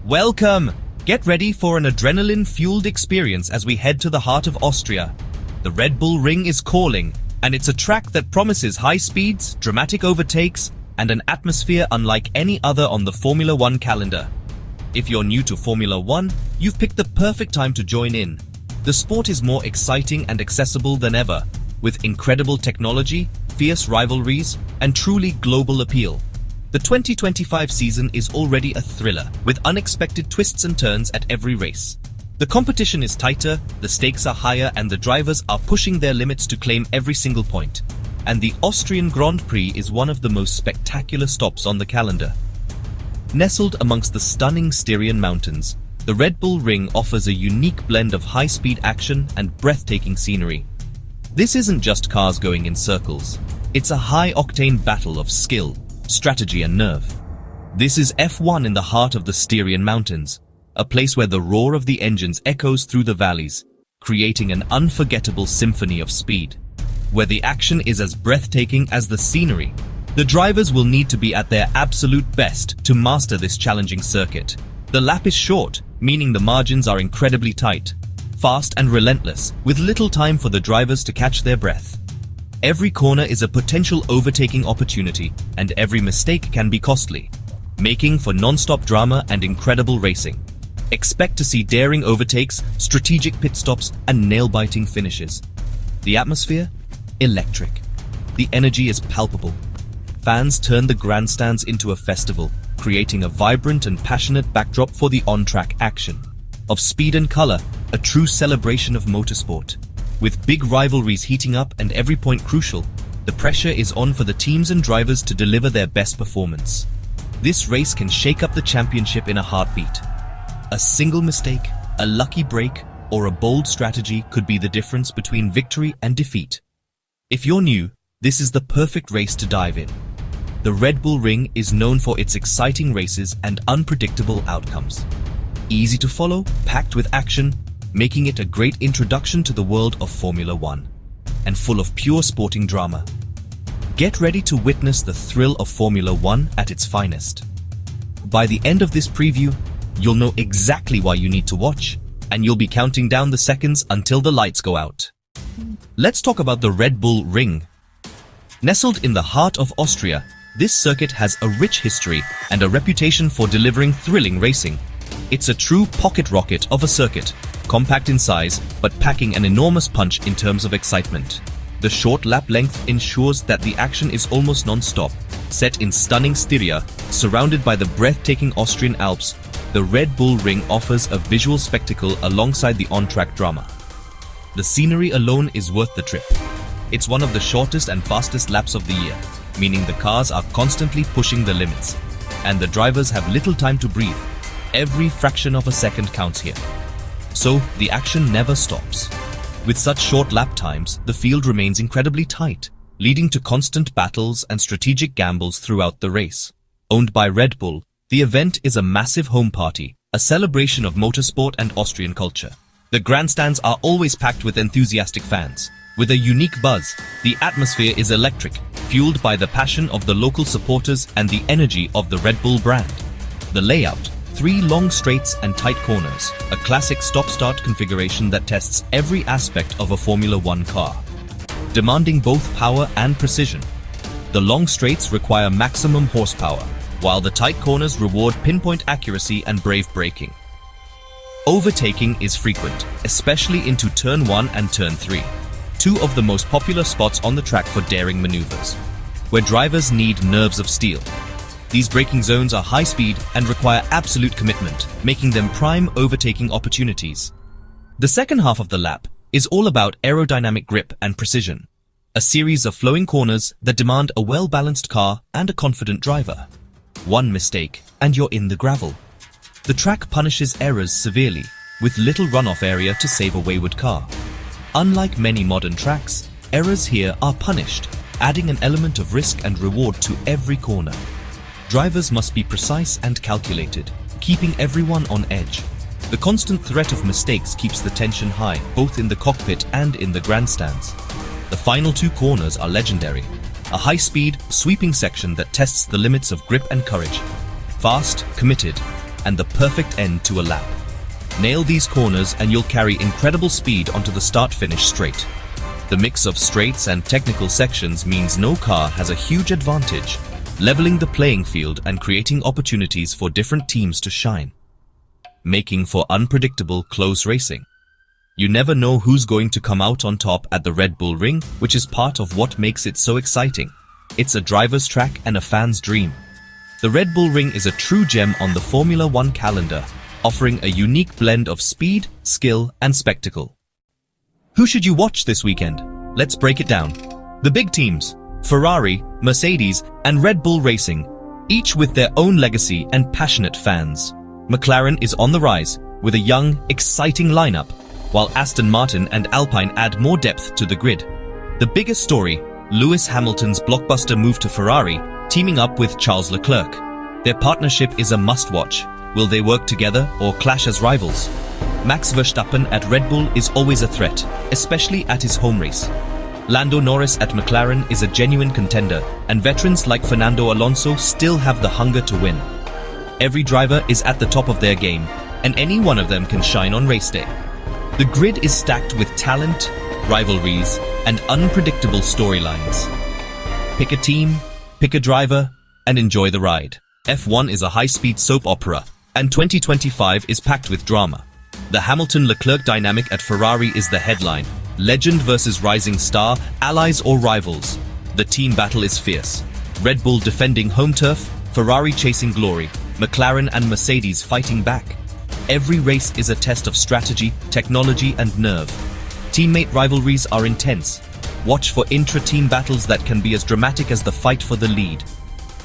Welcome! Get ready for an adrenaline-fueled experience as we head to the heart of Austria. The Red Bull Ring is calling, and it's a track that promises high speeds, dramatic overtakes, and an atmosphere unlike any other on the Formula One calendar. If you're new to Formula One, you've picked the perfect time to join in. The sport is more exciting and accessible than ever, with incredible technology, fierce rivalries, and truly global appeal. The 2025 season is already a thriller, with unexpected twists and turns at every race. The competition is tighter, the stakes are higher, and the drivers are pushing their limits to claim every single point. And the Austrian Grand Prix is one of the most spectacular stops on the calendar. Nestled amongst the stunning Styrian mountains, the Red Bull Ring offers a unique blend of high-speed action and breathtaking scenery. This isn't just cars going in circles. It's a high-octane battle of skill, strategy and nerve. This is F1 in the heart of the Styrian Mountains, a place where the roar of the engines echoes through the valleys, creating an unforgettable symphony of speed. Where the action is as breathtaking as the scenery, the drivers will need to be at their absolute best to master this challenging circuit. The lap is short, meaning the margins are incredibly tight, fast and relentless, with little time for the drivers to catch their breath. Every corner is a potential overtaking opportunity, and every mistake can be costly, making for non-stop drama and incredible racing. Expect to see daring overtakes, strategic pit stops, and nail-biting finishes. The atmosphere? Electric. The energy is palpable. Fans turn the grandstands into a festival, creating a vibrant and passionate backdrop for the on-track action. Of speed and color, a true celebration of motorsport. With big rivalries heating up and every point crucial, the pressure is on for the teams and drivers to deliver their best performance. This race can shake up the championship in a heartbeat. A single mistake, a lucky break, or a bold strategy could be the difference between victory and defeat. If you're new, this is the perfect race to dive in. The Red Bull Ring is known for its exciting races and unpredictable outcomes. Easy to follow, packed with action, making it a great introduction to the world of Formula One, and full of pure sporting drama. Get ready to witness the thrill of Formula One at its finest. By the end of this preview, you'll know exactly why you need to watch, and you'll be counting down the seconds until the lights go out. Let's talk about the Red Bull Ring. Nestled in the heart of Austria, this circuit has a rich history and a reputation for delivering thrilling racing. It's a true pocket rocket of a circuit, compact in size, but packing an enormous punch in terms of excitement. The short lap length ensures that the action is almost non-stop. Set in stunning Styria, surrounded by the breathtaking Austrian Alps, the Red Bull Ring offers a visual spectacle alongside the on-track drama. The scenery alone is worth the trip. It's one of the shortest and fastest laps of the year, meaning the cars are constantly pushing the limits, and the drivers have little time to breathe. Every fraction of a second counts here. So, the action never stops. With such short lap times, the field remains incredibly tight, leading to constant battles and strategic gambles throughout the race. Owned by Red Bull, the event is a massive home party, a celebration of motorsport and Austrian culture. The grandstands are always packed with enthusiastic fans. With a unique buzz, the atmosphere is electric, fueled by the passion of the local supporters and the energy of the Red Bull brand. The layout: 3 long straights and tight corners, a classic stop-start configuration that tests every aspect of a Formula One car, demanding both power and precision. The long straights require maximum horsepower, while the tight corners reward pinpoint accuracy and brave braking. Overtaking is frequent, especially into Turn 1 and Turn 3, 2 of the most popular spots on the track for daring maneuvers, where drivers need nerves of steel. These braking zones are high speed and require absolute commitment, making them prime overtaking opportunities. The second half of the lap is all about aerodynamic grip and precision, a series of flowing corners that demand a well-balanced car and a confident driver. One mistake, and you're in the gravel. The track punishes errors severely, with little runoff area to save a wayward car. Unlike many modern tracks, errors here are punished, adding an element of risk and reward to every corner. Drivers must be precise and calculated, keeping everyone on edge. The constant threat of mistakes keeps the tension high, both in the cockpit and in the grandstands. The final 2 corners are legendary, a high-speed, sweeping section that tests the limits of grip and courage. Fast, committed, and the perfect end to a lap. Nail these corners and you'll carry incredible speed onto the start-finish straight. The mix of straights and technical sections means no car has a huge advantage, leveling the playing field and creating opportunities for different teams to shine, making for unpredictable, close racing. You never know who's going to come out on top at the Red Bull Ring, which is part of what makes it so exciting. It's a driver's track and a fan's dream. The Red Bull Ring is a true gem on the Formula One calendar, offering a unique blend of speed, skill, and spectacle. Who should you watch this weekend? Let's break it down. The big teams: Ferrari, Mercedes, and Red Bull Racing, each with their own legacy and passionate fans. McLaren is on the rise, with a young, exciting lineup, while Aston Martin and Alpine add more depth to the grid. The biggest story: Lewis Hamilton's blockbuster move to Ferrari, teaming up with Charles Leclerc. Their partnership is a must-watch. Will they work together or clash as rivals? Max Verstappen at Red Bull is always a threat, especially at his home race. Lando Norris at McLaren is a genuine contender, and veterans like Fernando Alonso still have the hunger to win. Every driver is at the top of their game, and any one of them can shine on race day. The grid is stacked with talent, rivalries, and unpredictable storylines. Pick a team, pick a driver, and enjoy the ride. F1 is a high-speed soap opera, and 2025 is packed with drama. The Hamilton-Leclerc dynamic at Ferrari is the headline. Legend versus rising star, allies or rivals. The team battle is fierce. Red Bull defending home turf, Ferrari chasing glory, McLaren and Mercedes fighting back. Every race is a test of strategy, technology, and nerve. Teammate rivalries are intense. Watch for intra-team battles that can be as dramatic as the fight for the lead.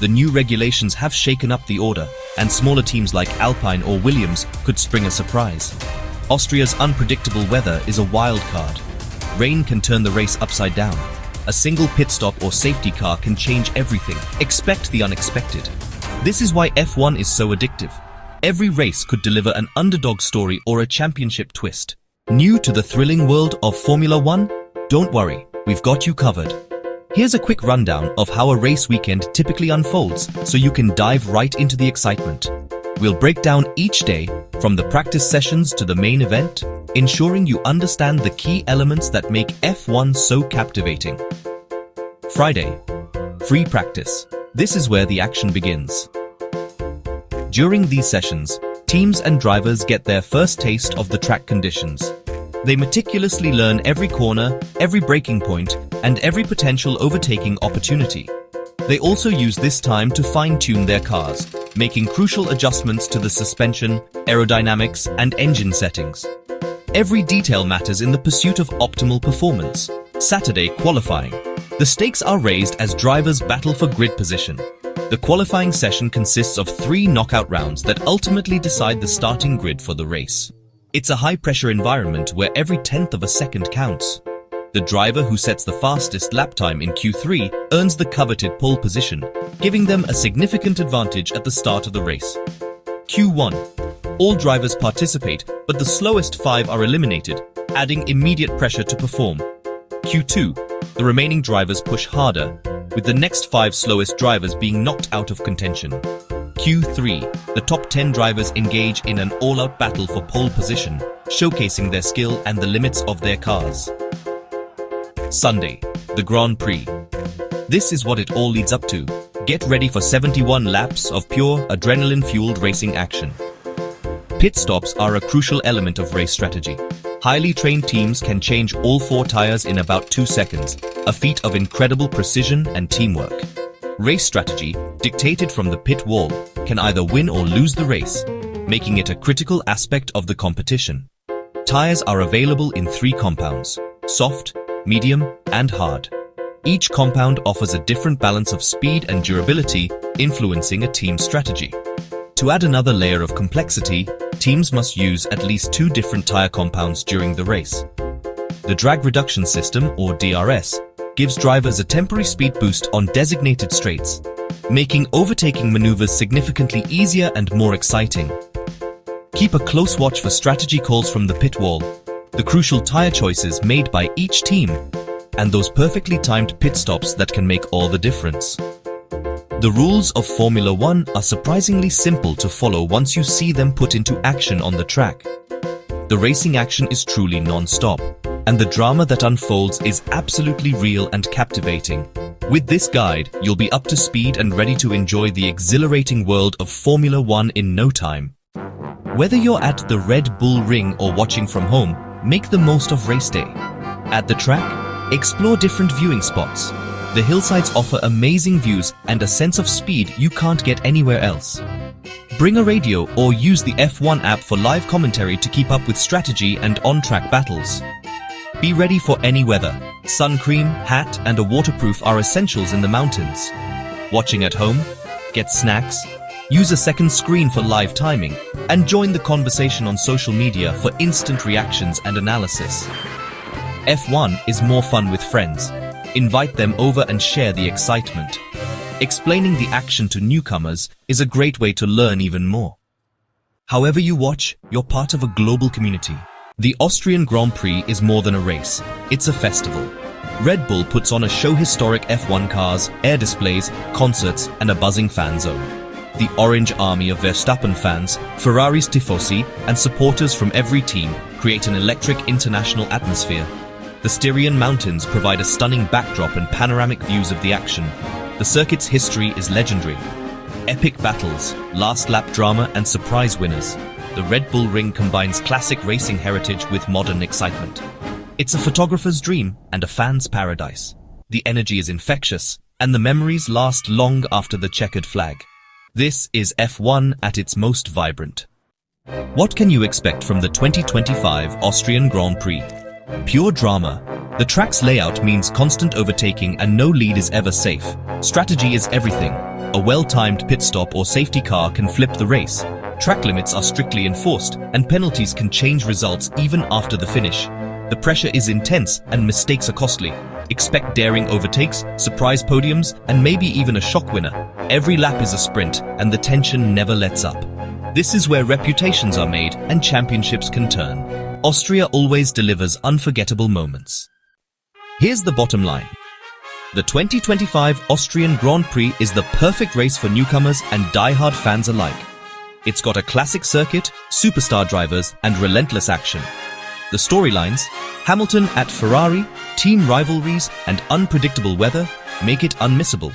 The new regulations have shaken up the order, and smaller teams like Alpine or Williams could spring a surprise. Austria's unpredictable weather is a wild card. Rain can turn the race upside down. A single pit stop or safety car can change everything. Expect the unexpected. This is why F1 is so addictive. Every race could deliver an underdog story or a championship twist. New to the thrilling world of Formula One? Don't worry, we've got you covered. Here's a quick rundown of how a race weekend typically unfolds, so you can dive right into the excitement. We'll break down each day, from the practice sessions to the main event, ensuring you understand the key elements that make F1 so captivating. Friday, free practice. This is where the action begins. During these sessions, teams and drivers get their first taste of the track conditions. They meticulously learn every corner, every braking point, and every potential overtaking opportunity. They also use this time to fine-tune their cars, making crucial adjustments to the suspension, aerodynamics, and engine settings. Every detail matters in the pursuit of optimal performance. Saturday, qualifying. The stakes are raised as drivers battle for grid position. The qualifying session consists of 3 knockout rounds that ultimately decide the starting grid for the race. It's a high-pressure environment where every tenth of a second counts. The driver who sets the fastest lap time in Q3 earns the coveted pole position, giving them a significant advantage at the start of the race. Q1. All drivers participate, but the slowest 5 are eliminated, adding immediate pressure to perform. Q2. The remaining drivers push harder, with the next 5 slowest drivers being knocked out of contention. Q3. The top 10 drivers engage in an all-out battle for pole position, showcasing their skill and the limits of their cars. Sunday, the Grand Prix. This is what it all leads up to. Get ready for 71 laps of pure, adrenaline-fueled racing action. Pit stops are a crucial element of race strategy. Highly trained teams can change all 4 tires in about 2 seconds, a feat of incredible precision and teamwork. Race strategy, dictated from the pit wall, can either win or lose the race, making it a critical aspect of the competition. Tires are available in 3 compounds: soft, medium, and hard. Each compound offers a different balance of speed and durability, influencing a team's strategy. To add another layer of complexity, teams must use at least 2 different tire compounds during the race. The drag reduction system, or DRS, gives drivers a temporary speed boost on designated straights, making overtaking maneuvers significantly easier and more exciting. Keep a close watch for strategy calls from the pit wall, the crucial tire choices made by each team, and those perfectly timed pit stops that can make all the difference. The rules of Formula One are surprisingly simple to follow once you see them put into action on the track. The racing action is truly non-stop, and the drama that unfolds is absolutely real and captivating. With this guide, you'll be up to speed and ready to enjoy the exhilarating world of Formula One in no time. Whether you're at the Red Bull Ring or watching from home, make the most of race day. At the track, explore different viewing spots. The hillsides offer amazing views and a sense of speed you can't get anywhere else. Bring a radio or use the F1 app for live commentary to keep up with strategy and on-track battles. Be ready for any weather. Sun cream, hat, and a waterproof are essentials in the mountains. Watching at home? Get snacks? Use a second screen for live timing, and join the conversation on social media for instant reactions and analysis. F1 is more fun with friends. Invite them over and share the excitement. Explaining the action to newcomers is a great way to learn even more. However you watch, you're part of a global community. The Austrian Grand Prix is more than a race, it's a festival. Red Bull puts on a show: historic F1 cars, air displays, concerts, and a buzzing fan zone. The orange army of Verstappen fans, Ferrari's tifosi, and supporters from every team create an electric international atmosphere. The Styrian Mountains provide a stunning backdrop and panoramic views of the action. The circuit's history is legendary. Epic battles, last-lap drama, and surprise winners. The Red Bull Ring combines classic racing heritage with modern excitement. It's a photographer's dream and a fan's paradise. The energy is infectious, and the memories last long after the checkered flag. This is F1 at its most vibrant. What can you expect from the 2025 Austrian Grand Prix? Pure drama. The track's layout means constant overtaking and no lead is ever safe. Strategy is everything. A well-timed pit stop or safety car can flip the race. Track limits are strictly enforced, and penalties can change results even after the finish. The pressure is intense and mistakes are costly. Expect daring overtakes, surprise podiums, and maybe even a shock winner. Every lap is a sprint, and the tension never lets up. This is where reputations are made and championships can turn. Austria always delivers unforgettable moments. Here's the bottom line. The 2025 Austrian Grand Prix is the perfect race for newcomers and die-hard fans alike. It's got a classic circuit, superstar drivers, and relentless action. The storylines, Hamilton at Ferrari, team rivalries, and unpredictable weather make it unmissable.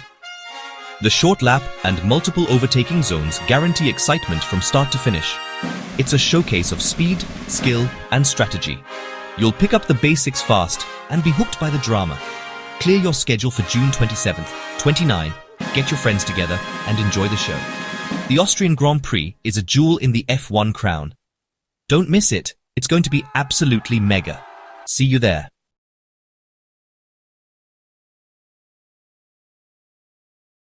The short lap and multiple overtaking zones guarantee excitement from start to finish. It's a showcase of speed, skill, and strategy. You'll pick up the basics fast and be hooked by the drama. Clear your schedule for June 27th, 29, get your friends together, and enjoy the show. The Austrian Grand Prix is a jewel in the F1 crown. Don't miss it. It's going to be absolutely mega. See you there.